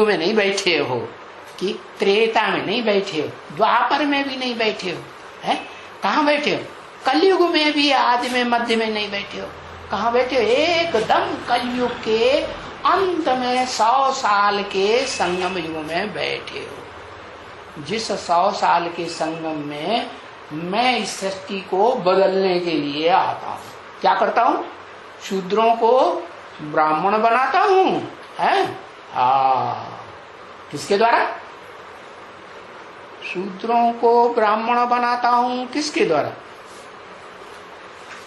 में नहीं बैठे हो, कि त्रेता में नहीं बैठे हो, द्वापर में भी नहीं बैठे हो, है कहाँ बैठे हो? कलयुग में भी आदि में मध्य में नहीं बैठे हो, कहाँ बैठे हो? एकदम कलयुग के अंत में 100 साल के संगम युग में बैठे हो। जिस 100 साल के संगम में मैं इस सृष्टि को बदलने के लिए आता हूँ। क्या करता हूँ? शूद्रों को ब्राह्मण बनाता हूँ, है? किसके द्वारा? शूद्रों को ब्राह्मण बनाता हूँ। किसके द्वारा?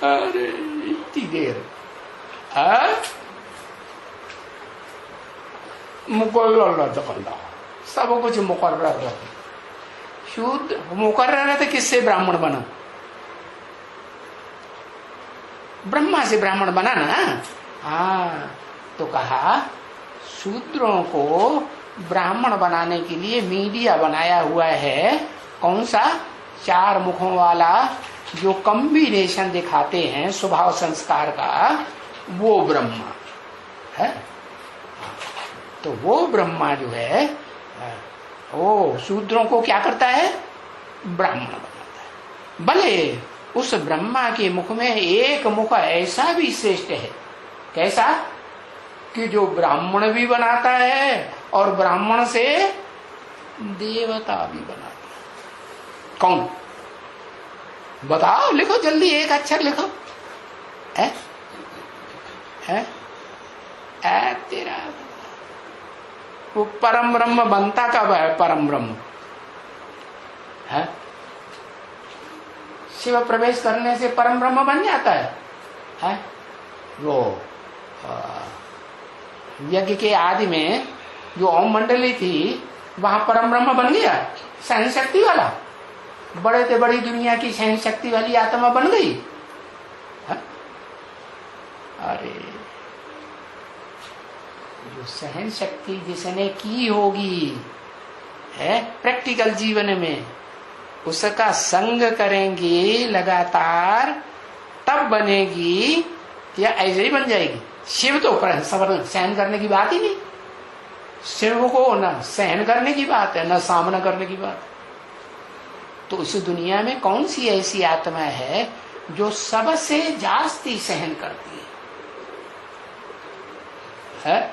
अरे इतनी देर मुकर्रर सब कुछ मुकर्रर रहते, शुद्ध मुकर्रर रहते। किससे ब्राह्मण बना? ब्रह्मा से ब्राह्मण बना ना। हाँ, तो कहा शूद्रों को ब्राह्मण बनाने के लिए मीडिया बनाया हुआ है। कौन सा? 4 मुखों वाला जो कॉम्बिनेशन दिखाते हैं स्वभाव संस्कार का, वो ब्रह्मा है। तो वो ब्रह्मा जो है वो शूद्रों को क्या करता है? ब्राह्मण बनाता है। भले उस ब्रह्मा के मुख में एक मुख ऐसा भी श्रेष्ठ है। कैसा? कि जो ब्राह्मण भी बनाता है और ब्राह्मण से देवता भी बनाता है। कौन? बताओ, लिखो जल्दी, एक अक्षर लिखो। है तेरा वो परम ब्रह्म बनता कब है? परम ब्रह्म है। शिव प्रवेश करने से परम ब्रह्म बन जाता है? वो यज्ञ के आदि में जो ओम मंडली थी, वहां परम ब्रह्म बन गया, सहन शक्ति वाला। बड़े से बड़ी दुनिया की सहन शक्ति वाली आत्मा बन गई है? अरे जो सहन शक्ति जिसने की होगी है प्रैक्टिकल जीवन में, उसका संग करेंगे लगातार, तब बनेगी, या ऐसे ही बन जाएगी? शिव तो सहन करने की बात ही नहीं। शिव को ना सहन करने की बात है, ना सामना करने की बात। तो इस दुनिया में कौन सी ऐसी आत्मा है जो सबसे जास्ती सहन करती है?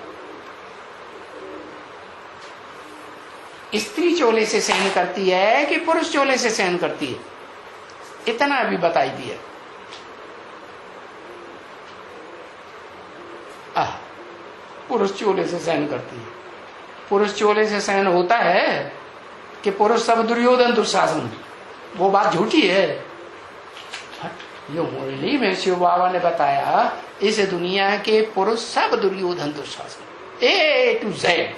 स्त्री चोले से सहन करती है कि पुरुष चोले से सहन करती है? इतना भी बताई दिया। पुरुष चोले से सहन करती है। पुरुष चोले से सहन होता है कि पुरुष सब दुर्योधन दुशासन? वो बात झूठी है। जो मुरली में शिव बाबा ने बताया, इस दुनिया के पुरुष सब दुर्योधन दुशासन, ए टू जेड।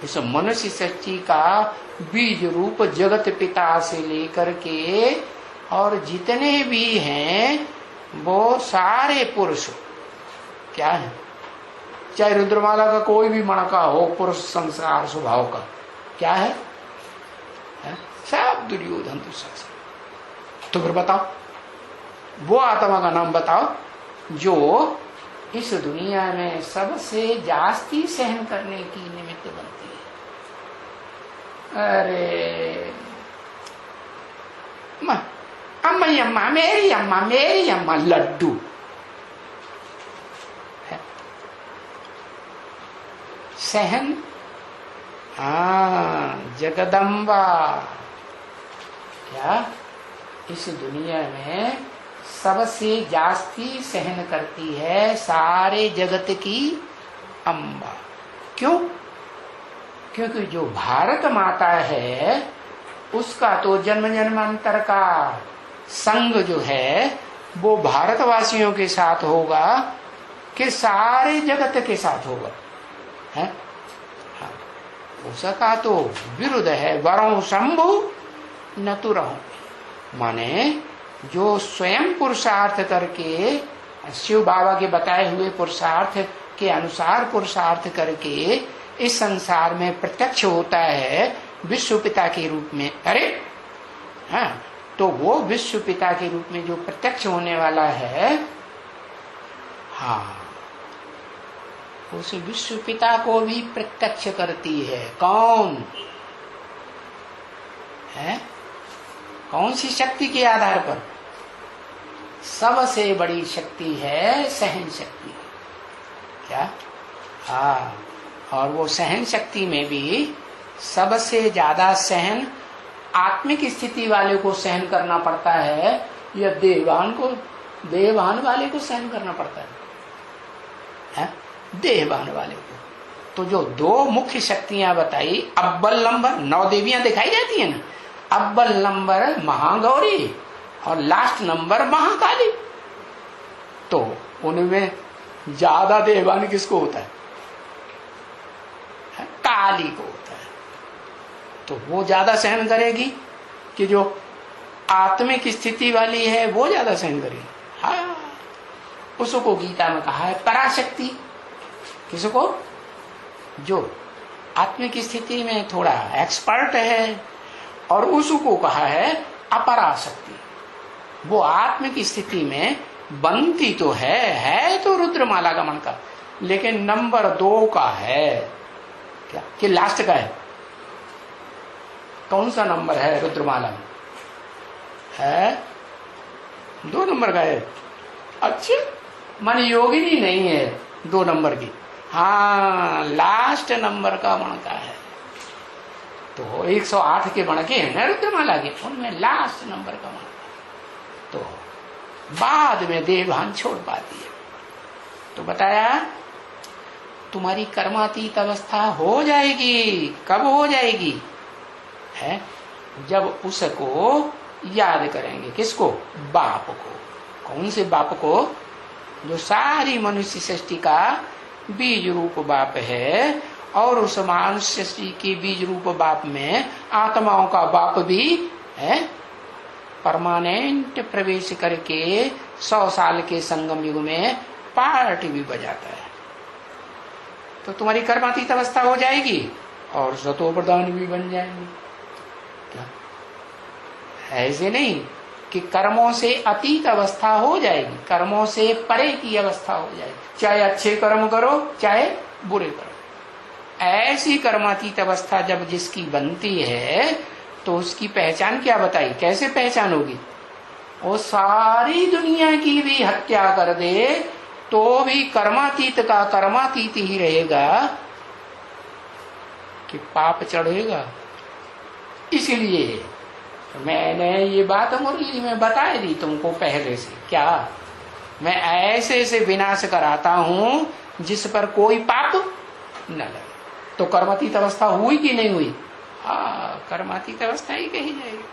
इस मनुष्य सृष्टि का बीज रूप जगत पिता से लेकर के और जितने भी हैं वो सारे पुरुष क्या है? चाहे रुद्रमाला का कोई भी मणका हो, पुरुष संस्कार स्वभाव का क्या है? सब दुर्योधन दुशासन। तो फिर बताओ, वो आत्मा का नाम बताओ जो इस दुनिया में सबसे जास्ती सहन करने की निमित्त बनती है। अरे अम्मा मेरी अम्मा लड्डू है। सहन जगदम्बा क्या इस दुनिया में सबसे जास्ती सहन करती है सारे जगत की अम्बा। क्यों? क्योंकि जो भारत माता है उसका तो जन्म जन्मांतर का संग जो है वो भारतवासियों के साथ होगा कि सारे जगत के साथ होगा, है? हाँ, उसका तो विरुद्ध है। वरों शंभु न तो रहो, माने जो स्वयं पुरुषार्थ करके शिव बाबा के बताए हुए पुरुषार्थ के अनुसार पुरुषार्थ करके इस संसार में प्रत्यक्ष होता है विश्व पिता के रूप में। अरे हाँ, तो वो विश्व पिता के रूप में जो प्रत्यक्ष होने वाला है, हाँ, उस विश्व पिता को भी प्रत्यक्ष करती है। कौन है? कौन सी शक्ति के आधार पर? सबसे बड़ी शक्ति है सहन शक्ति। क्या? हाँ, और वो सहन शक्ति में भी सबसे ज्यादा सहन आत्मिक स्थिति वाले को सहन करना पड़ता है या देहवान वाले को सहन करना पड़ता है? देहवान वाले को। तो जो दो मुख्य शक्तियां बताई, अव्वल नंबर 9 देवियां दिखाई जाती है ना, अव्वल नंबर महागौरी और लास्ट नंबर महाकाली। तो उनमें ज्यादा देहवान किसको होता है? काली को होता है। तो वो ज्यादा सहन करेगी कि जो आत्मिक स्थिति वाली है वो ज्यादा सहन करेगी। हाँ, उसको गीता में कहा है पराशक्ति। किसको? जो आत्मिक स्थिति में थोड़ा एक्सपर्ट है। और उसको कहा है अपराशक्ति। वो आत्मिक स्थिति में बनती तो है तो रुद्रमाला गमन का, लेकिन नंबर 2 का है क्या कि लास्ट का है? कौन सा नंबर है रुद्रमाला में? है 2 नंबर का है। अच्छा, मन योगिनी नहीं है 2 नंबर की। हाँ, लास्ट नंबर का मण का है। तो 108 के मण के हैं ना रुद्रमाला के, उनमें लास्ट नंबर का मण। तो बाद में देवभान छोड़ पाती है। तो बताया तुम्हारी कर्मातीत अवस्था हो जाएगी। कब हो जाएगी? है जब उसको याद करेंगे। किसको? बाप को। कौन से बाप को? जो सारी मनुष्य सृष्टि का बीज रूप बाप है। और उस मनुष्य सृष्टि के बीज रूप बाप में आत्माओं का बाप भी है। परमानेंट प्रवेश करके 100 साल के संगम युग में पार्टी भी बजाता है। तो तुम्हारी कर्मातीत अवस्था हो जाएगी और सतो प्रधान भी बन जाएंगे। क्या? ऐसे नहीं कि कर्मों से अतीत अवस्था हो जाएगी, कर्मों से परे की अवस्था हो जाएगी। चाहे अच्छे कर्म करो चाहे बुरे करो। ऐसी कर्मातीत अवस्था जब जिसकी बनती है तो उसकी पहचान क्या बताई? कैसे पहचान होगी? वो सारी दुनिया की भी हत्या कर दे तो भी कर्मातीत का कर्मातीत ही रहेगा कि पाप चढ़ेगा। इसलिए मैंने ये बात मुरली में बता दी तुमको पहले से। क्या? मैं ऐसे विनाश कराता हूं जिस पर कोई पाप न लगे। तो कर्मातीत अवस्था हुई कि नहीं हुई? हाँ, कर्मातीत अवस्था ही कही जाएगी।